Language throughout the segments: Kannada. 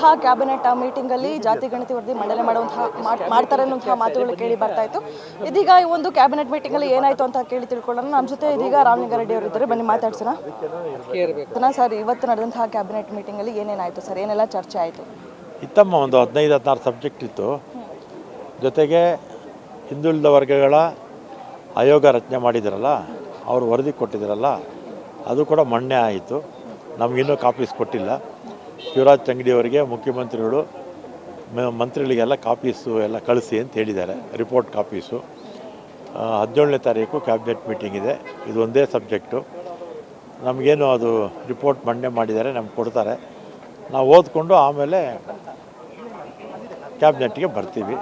ನಡೆದಂತಹ ಕ್ಯಾಬಿನೆಟ್ ಮೀಟಿಂಗಲ್ಲಿ ಜಾತಿ ಗಣತಿ ವರದಿ ಮಂಡನೆ ಮಾಡ್ತಾರೆ ಅನ್ನುವಂತಹ ಮಾತುಗಳು ಕೇಳಿ ಬರ್ತಾ ಇತ್ತು. ಇದೀಗ ಈ ಒಂದು ಕ್ಯಾಬಿನೆಟ್ ಮೀಟಿಂಗಲ್ಲಿ ಏನಾಯಿತು ಅಂತ ಕೇಳಿ ತಿಳ್ಕೊಳ್ಳೋಣ. ನಮ್ಮ ಜೊತೆ ಇದೀಗ ರಾಮಲಿಂಗಾರೆಡ್ಡಿ ಅವರು ಇದ್ದಾರೆ, ಬನ್ನಿ ಮಾತಾಡ್ಸೋಣ. ಸರ್, ಇವತ್ತು ನಡೆದಂತಹ ಕ್ಯಾಬಿನೆಟ್ ಮೀಟಿಂಗಲ್ಲಿ ಏನೇನಾಯಿತು ಸರ್, ಏನೆಲ್ಲ ಚರ್ಚೆ ಆಯಿತು? ಇತ್ತಮ್ಮ, ಒಂದು 15-16 ಸಬ್ಜೆಕ್ಟ್ ಇತ್ತು. ಜೊತೆಗೆ ಹಿಂದುಳಿದ ವರ್ಗಗಳ ಆಯೋಗ ರಚನೆ ಮಾಡಿದಾರಲ್ಲ, ಅವರು ವರದಿ ಕೊಟ್ಟಿದ್ದಾರಲ್ಲ, ಅದು ಕೂಡ ಮಣ್ಣೆ ಆಯಿತು. ನಮಗಿನ್ನೂ ಕಾಪೀಸ್ ಕೊಟ್ಟಿಲ್ಲ. ಶಿವರಾಜ್ ತಂಗಡಿಯವರಿಗೆ ಮುಖ್ಯಮಂತ್ರಿಗಳು ಮಂತ್ರಿಗಳಿಗೆಲ್ಲ ಕಾಪೀಸು ಎಲ್ಲ ಕಳಿಸಿ ಅಂತ ಹೇಳಿದ್ದಾರೆ, ರಿಪೋರ್ಟ್ ಕಾಪೀಸು. 17ನೇ ತಾರೀಕು ಕ್ಯಾಬಿನೆಟ್ ಮೀಟಿಂಗ್ ಇದೆ. ಇದು ಒಂದೇ ಸಬ್ಜೆಕ್ಟು. ನಮಗೇನು ಅದು ರಿಪೋರ್ಟ್ ಮಂಡನೆ ಮಾಡಿದ್ದಾರೆ, ನಮ್ಗೆ ಕೊಡ್ತಾರೆ. ನಾವು ಓದ್ಕೊಂಡು ಆಮೇಲೆ ಕ್ಯಾಬಿನೆಟ್ಗೆ ಬರ್ತೀವಿ.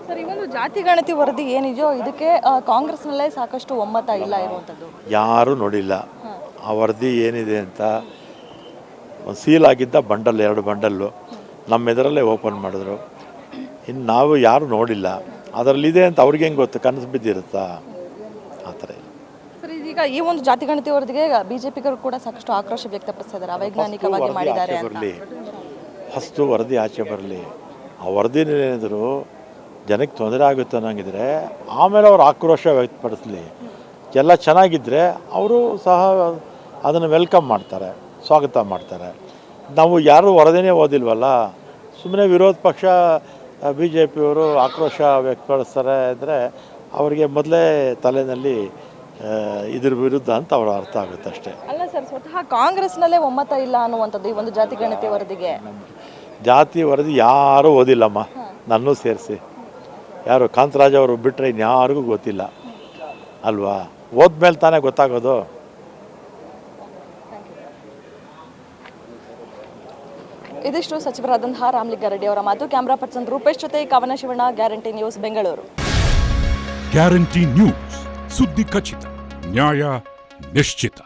ಸರ್, ಈ ಒಂದು ಜಾತಿ ಗಣತಿ ವರದಿ ಏನಿದೆಯೋ ಇದಕ್ಕೆ ಕಾಂಗ್ರೆಸ್ನಲ್ಲೇ ಸಾಕಷ್ಟು ಒಮ್ಮತ ಇಲ್ಲ ಇರುವಂಥದ್ದು. ಯಾರೂ ನೋಡಿಲ್ಲ ಆ ವರದಿ ಏನಿದೆ ಅಂತ. ಒಂದು ಸೀಲ್ ಆಗಿದ್ದ ಬಂಡಲ್, 2 ಬಂಡಲ್ಲು ನಮ್ಮ ಎದುರಲ್ಲೇ ಓಪನ್ ಮಾಡಿದ್ರು. ಇನ್ನು ನಾವು ಯಾರು ನೋಡಿಲ್ಲ. ಅದರಲ್ಲಿದೆ ಅಂತ ಅವ್ರಿಗೆ ಹೆಂಗೆ ಗೊತ್ತು? ಕನಸು ಬಿದ್ದಿರುತ್ತಾ? ಆ ಥರ ಇಲ್ಲ ಸರ್. ಇದೀಗ ಈ ಒಂದು ಜಾತಿ ಗಣತಿ ವರದಿಗೆ ಬಿಜೆಪಿಗರು ಕೂಡ ಸಾಕಷ್ಟು ಆಕ್ರೋಶ ವ್ಯಕ್ತಪಡಿಸಿದ್ದಾರೆ, ಅವೈಜ್ಞಾನಿಕವಾಗಿ ಮಾಡಿದ್ದಾರೆ ಅಂತ. ಫಸ್ಟು ವರದಿ ಆಚೆ ಬರಲಿ. ಆ ವರದಿನೇನಿದ್ರು ಜನಕ್ಕೆ ತೊಂದರೆ ಆಗುತ್ತೆ ಅನ್ನೋಂಗಿದ್ರೆ ಆಮೇಲೆ ಅವ್ರು ಆಕ್ರೋಶ ವ್ಯಕ್ತಪಡಿಸಲಿ. ಎಲ್ಲ ಚೆನ್ನಾಗಿದ್ದರೆ ಅವರು ಸಹ ಅದನ್ನು ವೆಲ್ಕಮ್ ಮಾಡ್ತಾರೆ, ಸ್ವಾಗತ ಮಾಡ್ತಾರೆ. ನಾವು ಯಾರೂ ವರದಿನೇ ಓದಿಲ್ವಲ್ಲ, ಸುಮ್ಮನೆ ವಿರೋಧ ಪಕ್ಷ BJPಯವರು ಆಕ್ರೋಶ ವ್ಯಕ್ತಪಡಿಸ್ತಾರೆ ಅಂದರೆ ಅವರಿಗೆ ಮೊದಲೇ ತಲೆಯಲ್ಲಿ ಇದ್ರ ವಿರುದ್ಧ ಅಂತ ಅವ್ರ ಅರ್ಥ ಆಗುತ್ತೆ ಅಷ್ಟೇ. ಅಲ್ಲ ಸರ್, ಸ್ವತಃ ಕಾಂಗ್ರೆಸ್ನಲ್ಲೇ ಒಮ್ಮತ ಇಲ್ಲ ಅನ್ನುವಂಥದ್ದು ಈ ಒಂದು ಜಾತಿ ಗಣತಿ ವರದಿಗೆ. ಜಾತಿ ವರದಿ ಯಾರೂ ಓದಿಲ್ಲಮ್ಮ, ನನ್ನೂ ಸೇರಿಸಿ. ಯಾರು ಕಾಂತರಾಜ್ ಅವರು ಬಿಟ್ಟರೆ ಇನ್ಯಾರಿಗೂ ಗೊತ್ತಿಲ್ಲ ಅಲ್ವಾ? ಓದ್ಮೇಲೆ ತಾನೇ ಗೊತ್ತಾಗೋದು. ಇದಿಷ್ಟು ಸಚಿವರಾದಂತಹ ರಾಮಲಿಂಗಾರೆಡ್ಡಿ ಅವರ ಮಾತು. ಕ್ಯಾಮರಾ ಪರ್ಸನ್ ರೂಪೇಶ್ ಜೊತೆ ಕವನ Shivanna, guarantee news, Bengaluru. Guarantee news, ಸುದ್ದಿ ಖಚಿತ, ನ್ಯಾಯ ನಿಶ್ಚಿತ.